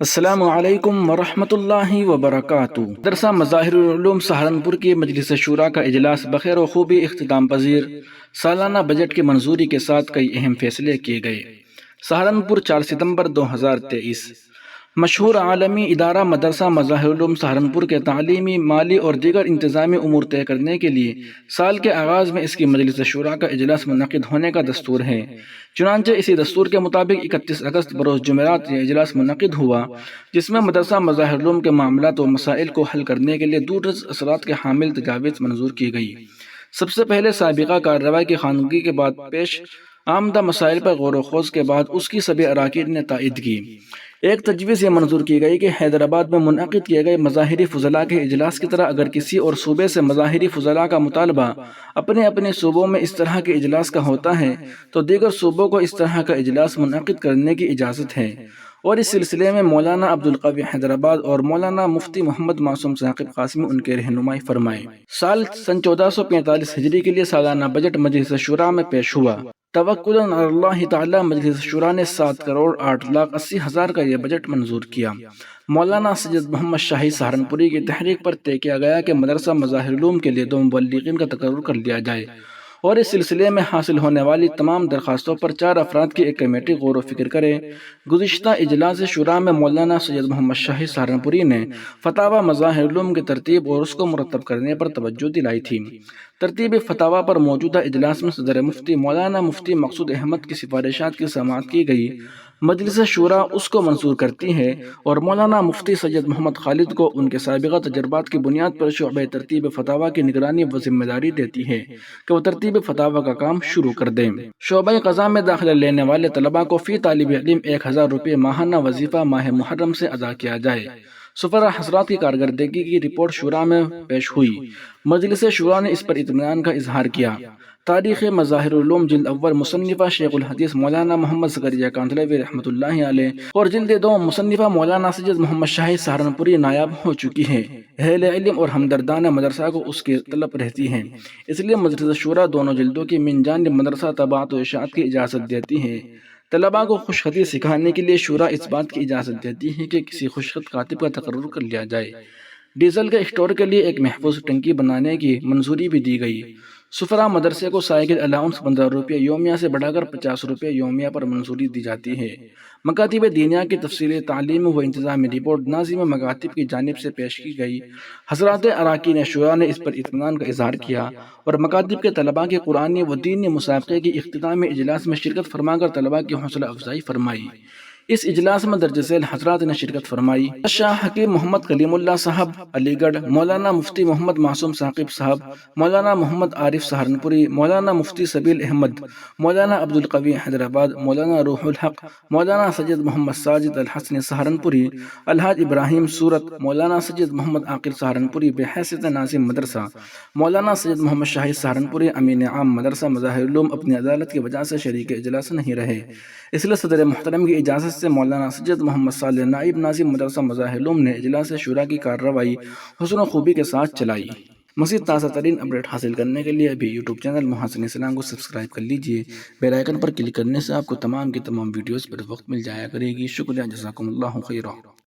السلام علیکم ورحمۃ اللہ وبرکاتہ۔ مدرسہ مظاہر العلوم سہارنپور کی مجلس شورا کا اجلاس بخیر و خوبی اختتام پذیر۔ سالانہ بجٹ کی منظوری کے ساتھ کئی اہم فیصلے کیے گئے۔ سہارنپور 4 ستمبر 2023۔ مشہور عالمی ادارہ مدرسہ مظاہر العلوم سہارنپور کے تعلیمی، مالی اور دیگر انتظامی امور طے کرنے کے لیے سال کے آغاز میں اس کی مجلس شورا کا اجلاس منعقد ہونے کا دستور ہے۔ چنانچہ اسی دستور کے مطابق 31 اگست بروز جمعرات یہ اجلاس منعقد ہوا، جس میں مدرسہ مظاہر العلوم کے معاملات و مسائل کو حل کرنے کے لیے دور اثرات کے حامل تجاویز منظور کی گئی۔ سب سے پہلے سابقہ کارروائی کی خواندگی کے بعد پیش آمدہ مسائل پر غور و خوض کے بعد اس کی سبھی اراکین نے تائید کی۔ ایک تجویز یہ منظور کی گئی کہ حیدرآباد میں منعقد کیے گئے مظاہری فضلاء کے اجلاس کی طرح اگر کسی اور صوبے سے مظاہری فضلاء کا مطالبہ اپنے اپنے صوبوں میں اس طرح کے اجلاس کا ہوتا ہے تو دیگر صوبوں کو اس طرح کا اجلاس منعقد کرنے کی اجازت ہے، اور اس سلسلے میں مولانا عبدالقوی حیدرآباد اور مولانا مفتی محمد معصوم ثاقب قاسمی ان کے رہنمائی فرمائے۔ سال سن 1445 ہجری کے لیے سالانہ بجٹ مجلس شورا میں پیش ہوا۔ توکلاً علی اللہ تعالی مجلس شورا نے 7,08,80,000 کا یہ بجٹ منظور کیا۔ مولانا سید محمد شاہی سہارنپوری کی تحریک پر طے کیا گیا کہ مدرسہ مظاہر العلوم کے لیے 2 مبلغین کا تقرر کر لیا جائے، اور اس سلسلے میں حاصل ہونے والی تمام درخواستوں پر 4 افراد کی ایک کمیٹی غور و فکر کرے۔ گزشتہ اجلاس شورا میں مولانا سید محمد شاہی سہارنپوری نے فتاوی مظاہر العلوم کی ترتیب اور اس کو مرتب کرنے پر توجہ دلائی تھی۔ ترتیب فتاوی پر موجودہ اجلاس میں صدر مفتی مولانا مفتی مقصود احمد کی سفارشات کی سماعت کی گئی۔ مجلس شورا اس کو منظور کرتی ہے اور مولانا مفتی سید محمد خالد کو ان کے سابقہ تجربات کی بنیاد پر شعبہ ترتیب فتاوی کی نگرانی و ذمہ داری دیتی ہے کہ وہ ترتیب فتاوی کا کام شروع کر دیں۔ شعبہ قضاء میں داخلہ لینے والے طلباء کو فی طالب علم 1000 روپے ماہانہ وظیفہ ماہ محرم سے ادا کیا جائے۔ سفراء حضرات کی کارکردگی کی رپورٹ شورا میں پیش ہوئی۔ مجلس شورا نے اس پر اطمینان کا اظہار کیا۔ تاریخ مظاہر العلوم جلد اول مصنفہ شیخ الحدیث مولانا محمد زکریا کاندھلوی رحمۃ اللہ علیہ اور جلد 2 مصنفہ مولانا سید محمد شاہی سہارنپوری نایاب ہو چکی ہے۔ اہل علم اور ہمدردان مدرسہ کو اس کی طلب رہتی ہے، اس لیے مجلس شورا دونوں جلدوں کی من جانب مدرسہ طباعت و اشاعت کی اجازت دیتی ہے۔ طلباء کو خوش خطی سکھانے کے لیے شورا اس بات کی اجازت دیتی ہے کہ کسی خوش خط کاتب کا تقرر کر لیا جائے۔ ڈیزل کے اسٹور کے لیے ایک محفوظ ٹنکی بنانے کی منظوری بھی دی گئی۔ سفراء مدرسے کو سائیکل الاؤنس 15 روپے یومیہ سے بڑھا کر 50 روپے یومیہ پر منظوری دی جاتی ہے۔ مکاتب دینیہ کی تفصیلی تعلیم و انتظامی رپورٹ ناظم مکاتب کی جانب سے پیش کی گئی۔ حضرات اراکین شورا نے اس پر اطمینان کا اظہار کیا اور مکاتب کے طلباء کے قرآنی و دینی مسابقے کی اختتامی اجلاس میں شرکت فرما کر طلباء کی حوصلہ افزائی فرمائی۔ اس اجلاس میں درج ذیل حضرات نے شرکت فرمائی: شاہ حکیم محمد کلیم اللہ صاحب علی گڑھ، مولانا مفتی محمد معصوم ثاقب صاحب، مولانا محمد عارف سہارنپوری، مولانا مفتی سبیل احمد، مولانا عبدالقوی حیدرآباد، مولانا روح الحق، مولانا سید محمد ساجد الحسنی سہارنپوری، الحاج ابراہیم صورت، مولانا سید محمد عاقل سہارنپوری بحیثیت ناظم مدرسہ، مولانا سید محمد شاہی سہارنپوری امین عام مدرسہ مظاہر العلوم اپنی عدالت کی وجہ سے شریک اجلاس نہیں رہے، اس لیے صدر محترم کی اجازت سے مولانا سید محمد صالح نائب ناظم مدرسہ مظاہر العلوم نے اجلاس شورا کی کارروائی حسن و خوبی کے ساتھ چلائی۔ مزید تازہ ترین اپڈیٹ حاصل کرنے کے لیے ابھی یوٹیوب چینل محسن اسلام کو سبسکرائب کر لیجئے۔ بیل آئیکن پر کلک کرنے سے آپ کو تمام کی تمام ویڈیوز پر وقت مل جایا کرے گی۔ شکریہ، جزاکم اللہ خیرا۔